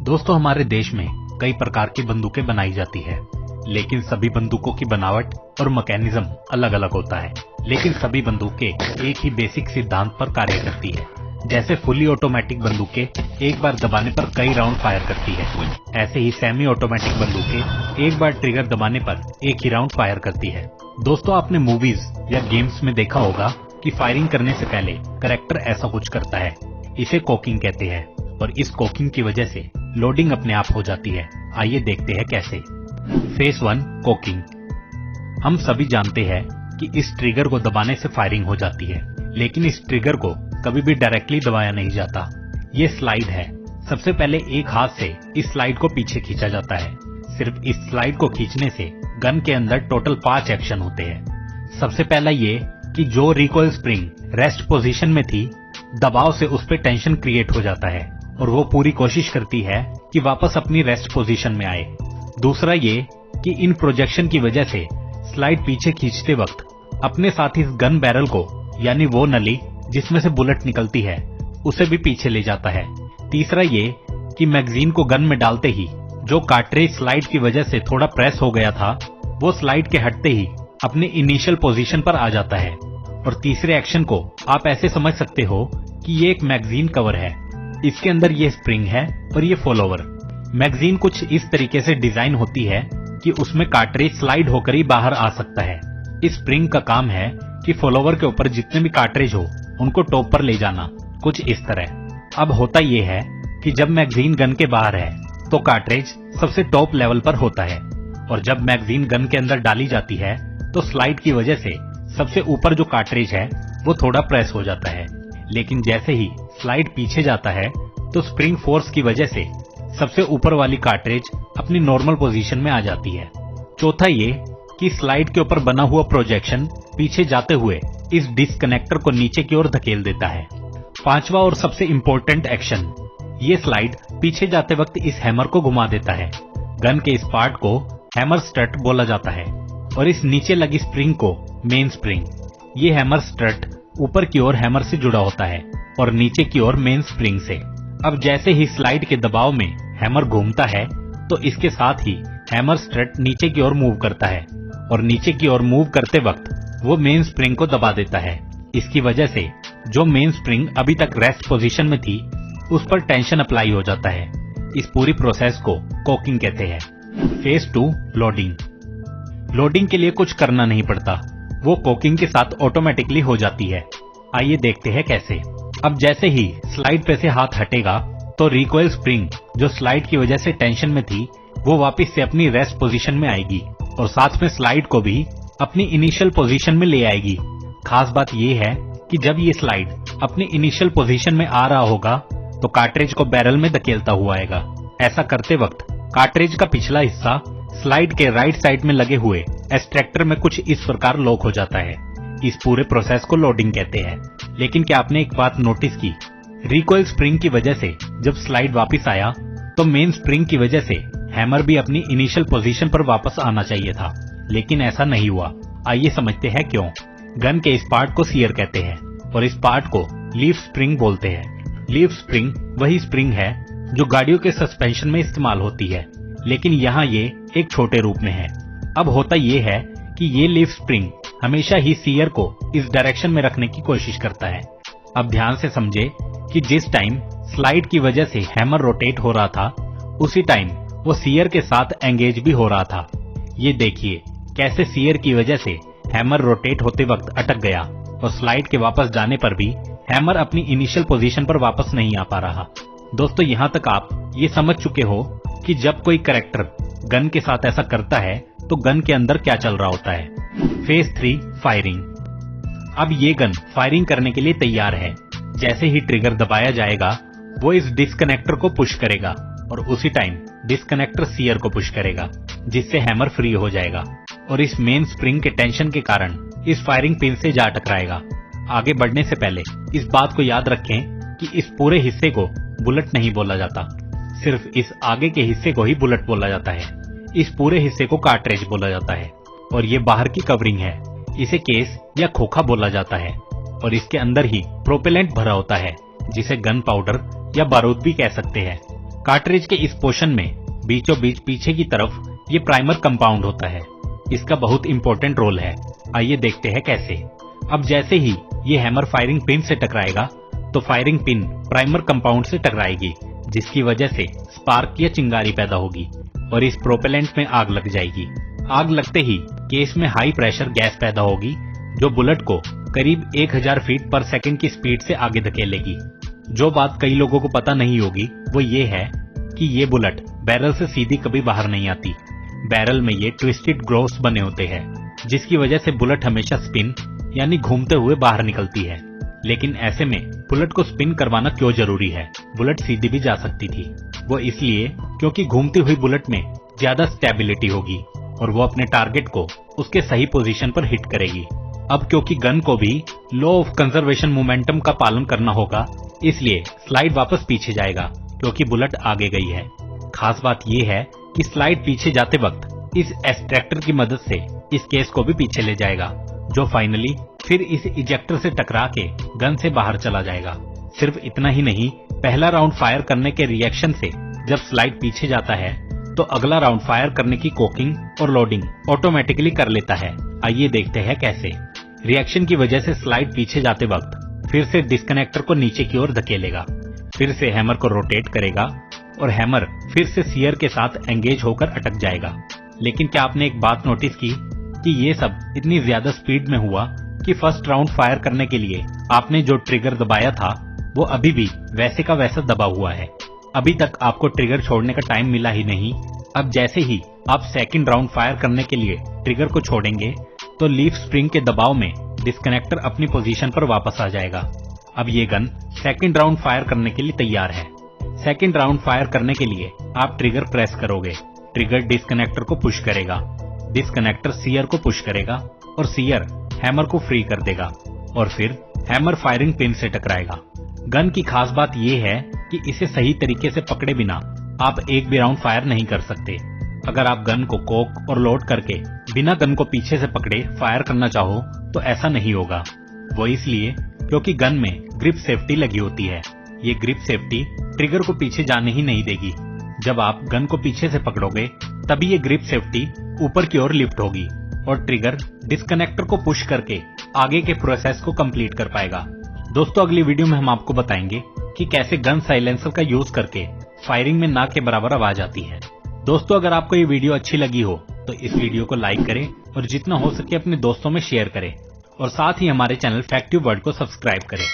दोस्तों, हमारे देश में कई प्रकार की बंदूकें बनाई जाती है, लेकिन सभी बंदूकों की बनावट और मैकेनिज्म अलग अलग होता है। लेकिन सभी बंदूकें एक ही बेसिक सिद्धांत पर कार्य करती है। जैसे फुली ऑटोमेटिक बंदूकें एक बार दबाने पर कई राउंड फायर करती है, ऐसे ही सेमी ऑटोमेटिक बंदूकें एक बार ट्रिगर दबाने पर एक ही राउंड फायर करती है। दोस्तों, आपने मूवीज या गेम्स में देखा होगा कि फायरिंग करने से पहले कैरेक्टर ऐसा कुछ करता है। इसे कोकिंग कहते हैं और इस कोकिंग की वजह से लोडिंग अपने आप हो जाती है। आइए देखते हैं कैसे। Phase 1 coking. हम सभी जानते हैं कि इस ट्रिगर को दबाने से फायरिंग हो जाती है, लेकिन इस ट्रिगर को कभी भी डायरेक्टली दबाया नहीं जाता। ये स्लाइड है। सबसे पहले एक हाथ से इस स्लाइड को पीछे खींचा जाता है। सिर्फ इस स्लाइड को खींचने से गन के अंदर टोटल 5 एक्शन होते हैं। सबसे पहला ये कि जो रिकॉइल स्प्रिंग रेस्ट पोजीशन में थी, दबाव से उस पर टेंशन क्रिएट हो जाता है और वो पूरी कोशिश करती है कि वापस अपनी रेस्ट पोजीशन में आए। दूसरा ये कि इन प्रोजेक्शन की वजह से स्लाइड पीछे खींचते वक्त अपने साथ इस गन बैरल को, यानी वो नली जिसमें से बुलेट निकलती है, उसे भी पीछे ले जाता है। तीसरा ये कि मैगजीन को गन में डालते ही जो कार्ट्रिज स्लाइड की वजह से थोड़ा प्रेस हो गया था, वो स्लाइड के हटते ही अपने इनिशियल पोजीशन पर आ जाता है। और तीसरे एक्शन को आप ऐसे समझ सकते हो कि ये एक मैगजीन कवर है। इसके अंदर ये स्प्रिंग है और ये फॉलोवर। मैगजीन कुछ इस तरीके से डिजाइन होती है कि उसमें कार्ट्रिज स्लाइड होकर ही बाहर आ सकता है। इस स्प्रिंग का काम है कि फॉलोवर के ऊपर जितने भी कार्ट्रिज हो उनको टॉप पर ले जाना, कुछ इस तरह। अब होता ये है कि जब मैगजीन गन के बाहर है तो कार्ट्रिज सबसे टॉप लेवल पर होता है, और जब मैगजीन गन के अंदर डाली जाती है तो स्लाइड की वजह से सबसे ऊपर जो कार्ट्रिज है वो थोड़ा प्रेस हो जाता है। लेकिन जैसे ही स्लाइड पीछे जाता है तो स्प्रिंग फोर्स की वजह से सबसे ऊपर वाली कार्ट्रिज अपनी नॉर्मल पोजीशन में आ जाती है। चौथा ये कि स्लाइड के ऊपर बना हुआ प्रोजेक्शन पीछे जाते हुए इस डिस्कनेक्टर को नीचे की ओर धकेल देता है। पांचवा और सबसे इम्पोर्टेंट एक्शन, ये स्लाइड पीछे जाते वक्त इस हैमर को घुमा देता है। गन के इस पार्ट को हैमर स्ट्रट बोला जाता है और इस नीचे लगी स्प्रिंग को मेन स्प्रिंग। ये हैमर स्ट्रट ऊपर की ओर हैमर से जुड़ा होता है और नीचे की ओर मेन स्प्रिंग से। अब जैसे ही स्लाइड के दबाव में हैमर घूमता है तो इसके साथ ही हैमर स्ट्रट नीचे की ओर मूव करता है और नीचे की ओर मूव करते वक्त वो मेन स्प्रिंग को दबा देता है। इसकी वजह से जो मेन स्प्रिंग अभी तक रेस्ट पोजीशन में थी उस पर टेंशन अप्लाई हो जाता है। इस पूरी प्रोसेस को कोकिंग कहते हैं। Phase 2 loading. लोडिंग के लिए कुछ करना नहीं पड़ता, वो कोकिंग के साथ ऑटोमेटिकली हो जाती है। आइए देखते हैं कैसे। अब जैसे ही स्लाइड पे से हाथ हटेगा तो रिकॉइल स्प्रिंग जो स्लाइड की वजह से टेंशन में थी वो वापस से अपनी रेस्ट पोजीशन में आएगी और साथ में स्लाइड को भी अपनी इनिशियल पोजीशन में ले आएगी। खास बात ये है कि जब ये स्लाइड अपनी इनिशियल पोजीशन में आ रहा होगा तो कार्ट्रिज को बैरल में धकेलता हुआ आएगा। ऐसा करते वक्त कार्ट्रिज का पिछला हिस्सा स्लाइड के राइट साइड में लगे हुए एक्सट्रैक्टर में कुछ इस प्रकार लॉक हो जाता है। इस पूरे प्रोसेस को लोडिंग कहते हैं। लेकिन क्या आपने एक बात नोटिस की? रिकॉइल स्प्रिंग की वजह से जब स्लाइड वापस आया तो मेन स्प्रिंग की वजह से हैमर भी अपनी इनिशियल पोजीशन पर वापस आना चाहिए था, लेकिन ऐसा नहीं हुआ। आइए समझते हैं क्यों। गन के इस पार्ट को सीयर कहते हैं और इस पार्ट को लीफ स्प्रिंग बोलते हैं। लीफ स्प्रिंग वही स्प्रिंग है जो गाड़ियों के सस्पेंशन में इस्तेमाल होती है, लेकिन यहाँ ये एक छोटे रूप में है। अब होता ये है कि ये लीफ स्प्रिंग हमेशा ही सीयर को इस डायरेक्शन में रखने की कोशिश करता है। अब ध्यान से समझे कि जिस टाइम स्लाइड की वजह से हैमर रोटेट हो रहा था उसी टाइम वो सीयर के साथ एंगेज भी हो रहा था। ये देखिए कैसे सीयर की वजह से हैमर रोटेट होते वक्त अटक गया और स्लाइड के वापस जाने पर भी हैमर अपनी इनिशियल पोजीशन पर वापस नहीं आ पा रहा। दोस्तों, यहाँ तक आप ये समझ चुके हो कि जब कोई कैरेक्टर गन के साथ ऐसा करता है तो गन के अंदर क्या चल रहा होता है। Phase 3 firing. अब ये गन फायरिंग करने के लिए तैयार है। जैसे ही ट्रिगर दबाया जाएगा वो इस डिस्कनेक्टर को पुश करेगा और उसी टाइम डिस्कनेक्टर सीयर को पुश करेगा, जिससे हैमर फ्री हो जाएगा और इस मेन स्प्रिंग के टेंशन के कारण इस फायरिंग पिन से जा टकराएगा। आगे बढ़ने से पहले इस बात को याद रखें कि इस पूरे हिस्से को बुलेट नहीं बोला जाता, सिर्फ इस आगे के हिस्से को ही बुलेट बोला जाता है। इस पूरे हिस्से को कार्ट्रिज बोला जाता है और ये बाहर की कवरिंग है, इसे केस या खोखा बोला जाता है और इसके अंदर ही प्रोपेलेंट भरा होता है जिसे गन पाउडर या बारूद भी कह सकते हैं। कार्ट्रिज के इस पोर्शन में बीचों बीच पीछे की तरफ ये प्राइमर कंपाउंड होता है। इसका बहुत इंपॉर्टेंट रोल है। आइए देखते हैं कैसे। अब जैसे ही ये हैमर फायरिंग पिन से टकराएगा तो फायरिंग पिन प्राइमर कंपाउंड से टकराएगी, जिसकी वजह से स्पार्क या चिंगारी पैदा होगी और इस प्रोपेलेंट में आग लग जाएगी। आग लगते ही केस में हाई प्रेशर गैस पैदा होगी जो बुलेट को करीब 1000 फीट पर सेकंड की स्पीड से आगे धकेलेगी। जो बात कई लोगों को पता नहीं होगी वो ये है कि ये बुलेट बैरल से सीधी कभी बाहर नहीं आती। बैरल में ये ट्विस्टेड ग्रोव्स बने होते हैं, जिसकी वजह से बुलेट हमेशा स्पिन यानी घूमते हुए बाहर निकलती है। लेकिन ऐसे में बुलेट को स्पिन करवाना क्यों जरूरी है? बुलेट सीधी भी जा सकती थी। वो इसलिए क्योंकि घूमती हुई बुलेट में ज्यादा स्टेबिलिटी होगी और वो अपने टारगेट को उसके सही पोजीशन पर हिट करेगी। अब क्योंकि गन को भी लॉ ऑफ कंजर्वेशन मोमेंटम का पालन करना होगा, इसलिए स्लाइड वापस पीछे जाएगा क्योंकि बुलेट आगे गई है। खास बात यह है कि स्लाइड पीछे जाते वक्त इस एक्सट्रैक्टर की मदद से इस केस को भी पीछे ले जाएगा, जो फाइनली फिर इस इजेक्टर से टकरा के गन से बाहर चला जाएगा। सिर्फ इतना ही नहीं, पहला राउंड फायर करने के रिएक्शन से जब स्लाइड पीछे जाता है तो अगला राउंड फायर करने की कोकिंग और लोडिंग ऑटोमेटिकली कर लेता है। आइए देखते हैं कैसे। रिएक्शन की वजह से स्लाइड पीछे जाते वक्त फिर से डिस्कनेक्टर को नीचे की ओर धकेलेगा, फिर से हैमर को रोटेट करेगा और हैमर फिर से सीयर के साथ एंगेज होकर अटक जाएगा। लेकिन क्या आपने एक बात नोटिस की कि ये सब इतनी ज्यादा स्पीड में हुआ कि फर्स्ट राउंड फायर करने के लिए आपने जो ट्रिगर दबाया था वो अभी भी वैसे का वैसा दबा हुआ है। अभी तक आपको ट्रिगर छोड़ने का टाइम मिला ही नहीं। अब जैसे ही आप सेकंड राउंड फायर करने के लिए ट्रिगर को छोड़ेंगे तो लीफ स्प्रिंग के दबाव में डिस्कनेक्टर अपनी पोजीशन पर वापस आ जाएगा। अब ये गन सेकंड राउंड फायर करने के लिए तैयार है। सेकंड राउंड फायर करने के लिए आप ट्रिगर प्रेस करोगे, ट्रिगर डिस्कनेक्टर को पुश करेगा, डिस्कनेक्टर सीयर को पुश करेगा और सीयर हैमर को फ्री कर देगा और फिर हैमर फायरिंग पिन से टकराएगा। गन की खास बात यह है कि इसे सही तरीके से पकड़े बिना आप एक भी राउंड फायर नहीं कर सकते। अगर आप गन को कोक और लोड करके बिना गन को पीछे से पकड़े फायर करना चाहो तो ऐसा नहीं होगा। वो इसलिए क्योंकि गन में ग्रिप सेफ्टी लगी होती है। ये ग्रिप सेफ्टी ट्रिगर को पीछे जाने ही नहीं देगी। जब आप गन को पीछे से पकड़ोगे तभी ये ग्रिप सेफ्टी ऊपर की ओर लिफ्ट होगी और ट्रिगर डिस्कनेक्टर को पुश करके आगे के प्रोसेस को कंप्लीट कर पाएगा। दोस्तों, अगली वीडियो में हम आपको बताएंगे कि कैसे गन साइलेंसर का यूज करके फायरिंग में ना के बराबर आवाज आती है। दोस्तों, अगर आपको ये वीडियो अच्छी लगी हो तो इस वीडियो को लाइक करें और जितना हो सके अपने दोस्तों में शेयर करें और साथ ही हमारे चैनल फैक्ट ट्यूब वर्ल्ड को सब्सक्राइब करें।